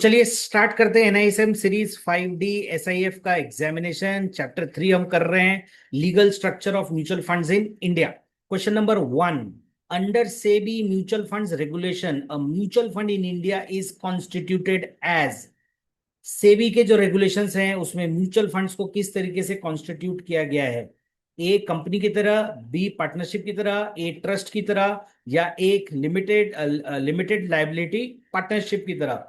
चलिए स्टार्ट करते हैं एनआईएसएम सीरीज 5D एसआईएफ का एग्जामिनेशन। चैप्टर 3 हम कर रहे हैं, legal structure of mutual funds in India. Question number 1, under SEBI mutual funds regulation a mutual fund in India is constituted as. SEBI के जो रेगुलेशंस हैं उसमें म्यूचुअल फंड्स को किस तरीके से कॉन्स्टिट्यूट किया गया है? ए कंपनी की तरह, बी पार्टनरशिप की तरह, ए ट्रस्ट की तरह, या एक लिमिटेड लायबिलिटी पार्टनरशिप की तरह।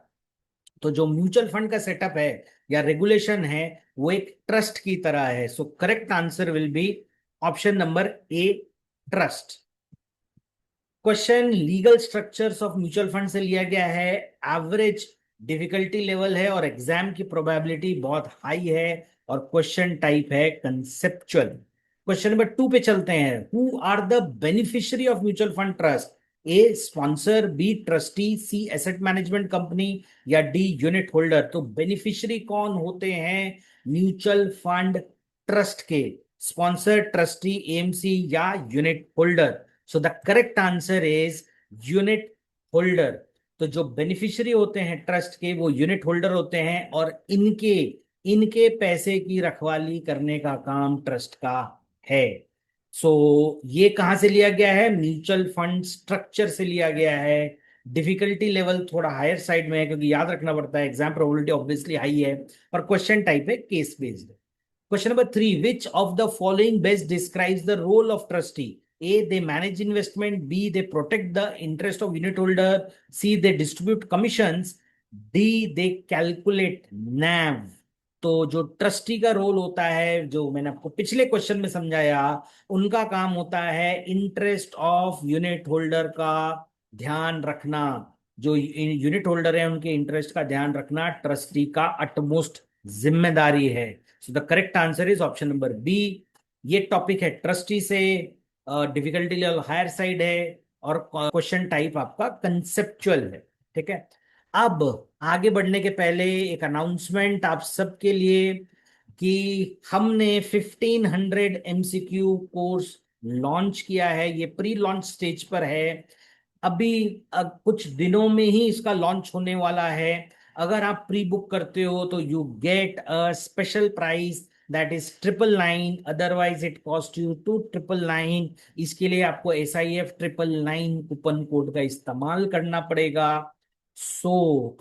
तो जो म्यूचुअल फंड का सेटअप है या रेगुलेशन है वो एक ट्रस्ट की तरह है। So correct answer will be option number A, trust. Question legal structures of mutual fund से लिया गया है। एवरेज डिफिकल्टी लेवल है और एग्जाम की प्रोबेबिलिटी बहुत हाई है और क्वेश्चन टाइप है कंसेप्चुअल। क्वेश्चन नंबर 2 पे चलते हैं। Who are the beneficiary of mutual fund trust? A sponsor, B trustee, C asset management company, या डी यूनिट होल्डर। तो बेनिफिशियरी कौन होते हैं म्यूचुअल फंड ट्रस्ट के? स्पॉन्सर, ट्रस्टी, एएमसी या unit holder? So the correct answer is unit holder. तो जो beneficiary होते हैं ट्रस्ट के वो यूनिट होल्डर होते हैं और इनके इनके पैसे की रखवाली करने का काम ट्रस्ट का है। ये कहां से लिया गया है? म्यूचुअल फंड स्ट्रक्चर से लिया गया है। डिफिकल्टी लेवल थोड़ा हायर साइड में है क्योंकि याद रखना पड़ता है, एग्जाम प्रोबेबिलिटी ऑब्वियसली हाई है और क्वेश्चन टाइप है case based. Question number 3. Which of the following best describes the role of trustee? A. They manage investment. B. They protect the interest of unit holder. C. They distribute commissions. D. They calculate NAV. तो जो trustee का role होता है, जो मैंने आपको पिछले question में समझाया, उनका काम होता है इंटरेस्ट ऑफ यूनिट होल्डर का ध्यान रखना। जो यूनिट होल्डर है उनके इंटरेस्ट का ध्यान रखना ट्रस्टी का अटमोस्ट जिम्मेदारी है। So the correct answer is option number B. ये टॉपिक है ट्रस्टी से, डिफिकल्टी लेवल हायर साइड है और क्वेश्चन टाइप आपका कंसेप्चुअल है। ठीक है, अब आगे बढ़ने के पहले एक अनाउंसमेंट आप सबके लिए कि हमने 1500 एमसीक्यू कोर्स लॉन्च किया है। ये प्री लॉन्च स्टेज पर है अभी। कुछ दिनों में ही इसका लॉन्च होने वाला है। अगर आप प्री बुक करते हो तो you get a special price that is 999, otherwise it cost you 2999। इसके लिए आपको SIF 999 कूपन कोड का इस्तेमाल करना पड़ेगा।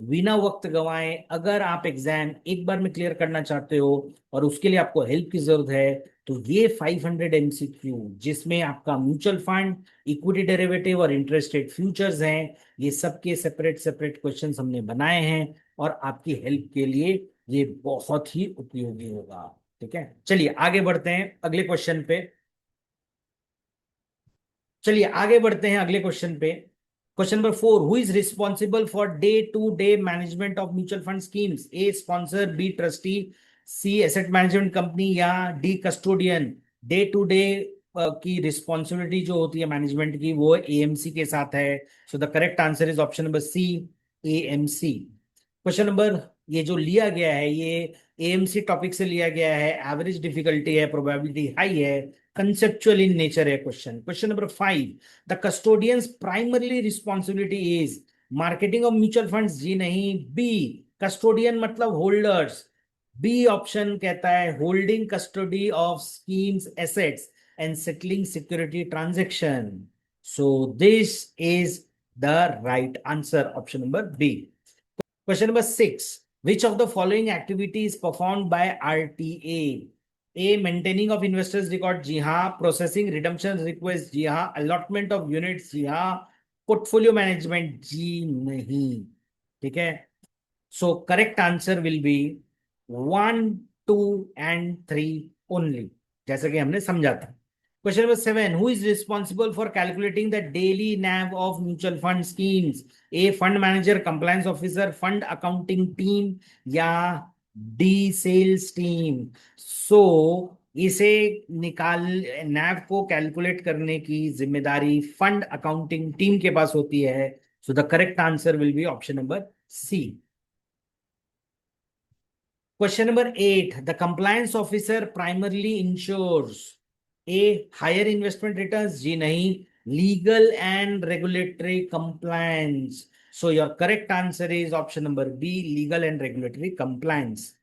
बिना वक्त गंवाए अगर आप एग्जाम एक बार में क्लियर करना चाहते हो और उसके लिए आपको हेल्प की जरूरत है तो ये 500 MCQ जिसमें आपका म्यूचुअल फंड, इक्विटी डेरिवेटिव और इंटरेस्ट रेट फ्यूचर्स हैं, ये सबके सेपरेट सेपरेट क्वेश्चंस हमने बनाए हैं और आपकी हेल्प के लिए ये बहुत ही उपयोगी होगा। ठीक है, चलिए आगे बढ़ते हैं अगले क्वेश्चन पे। चलिए आगे बढ़ते हैं अगले क्वेश्चन पे। Question number 4, who is responsible for day to day management of mutual fund schemes? A sponsor, B trustee, C asset management company, या D custodian. Day to day की रिस्पॉन्सिबिलिटी जो होती है मैनेजमेंट की वो AMC के साथ है। So the correct answer is option number C, AMC। Question number, ये जो लिया गया है ये AMC टॉपिक से लिया गया है। एवरेज डिफिकल्टी है, प्रोबेबिलिटी हाई है, कंसेप्चुअल इन नेचर है। Question number 5, the custodians primarily responsibility is marketing of mutual funds? जी नहीं। बी कस्टोडियन मतलब होल्डर्स। बी ऑप्शन कहता है holding custody of schemes assets and settling security transaction. So this is the right answer, option number B. Question number 6. Which of the following activity is performed by RTA? A. Maintaining of investors record? जी हाँ। Processing redemption request? जी हाँ। Allotment of units? जी हाँ। Portfolio management? जी नहीं। ठीक है, so correct answer will be 1, 2 and 3 only, जैसा कि हमने समझा था। Question number 7. Who is responsible for calculating the daily NAV of mutual fund schemes? A. Fund manager, compliance officer, fund accounting team, या D. Sales team? इसे निकाल NAV को calculate करने की जिम्मेदारी फंड अकाउंटिंग टीम के पास होती है। So the correct answer will be option number C. Question number 8. The compliance officer primarily ensures A. Higher investment returns? जी नहीं। Legal and regulatory compliance? So your correct answer is option number B, legal and regulatory compliance.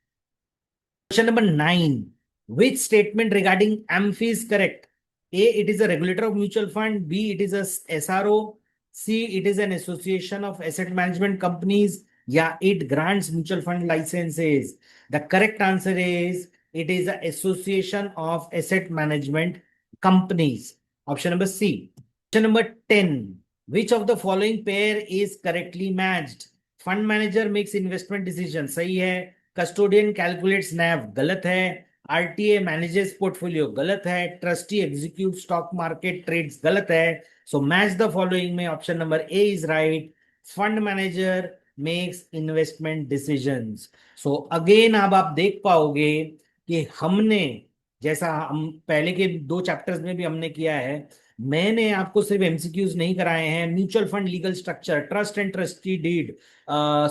Question number 9. Which statement regarding AMFI is correct? A, it is a regulator of mutual fund. B, it is a SRO. C, it is an association of asset management companies. Yeah, it grants mutual fund licenses. The correct answer is it is an association of asset management companies. Option number C. Question number 10. Which of the following pair is correctly matched? Fund manager makes investment decision. सही है. Custodian calculates नैव, गलत है. RTA manages portfolio, गलत है. Trustee execute stock market trades, गलत है. So match the following में option number A is right. Fund manager makes investment decisions. So again अब आप देख पाओगे कि हमने, जैसा हम पहले के 2 चैप्टर्स में भी हमने किया है, मैंने आपको सिर्फ एमसीक्यूज नहीं कराए हैं. Mutual fund legal structure, trust and trustee deed,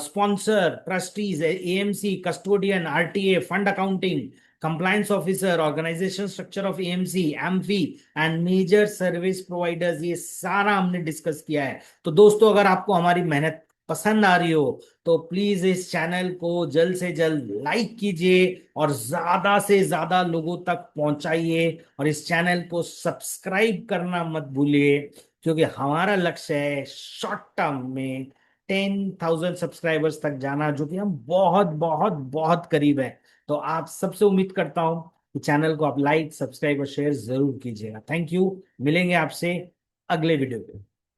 sponsor, trustees, AMC, custodian, RTA, fund accounting, compliance officer, organisation structure of AMC, AMFI and major service providers, ये सारा हमने डिस्कस किया है. तो दोस्तों, अगर आपको हमारी मेहनत पसंद आ रही हो तो प्लीज इस चैनल को जल्द से जल्द लाइक कीजिए और ज्यादा से ज्यादा लोगों तक पहुंचाइए, और इस चैनल को सब्सक्राइब करना मत भूलिए, क्योंकि हमारा लक्ष्य है शॉर्ट टर्म में 10,000 सब्सक्राइबर्स तक जाना, जो कि हम बहुत बहुत बहुत करीब है. तो आप सबसे उम्मीद करता हूं कि चैनल को आप लाइक, सब्सक्राइब और शेयर जरूर कीजिएगा. Thank you. मिलेंगे आपसे अगले वीडियो पे.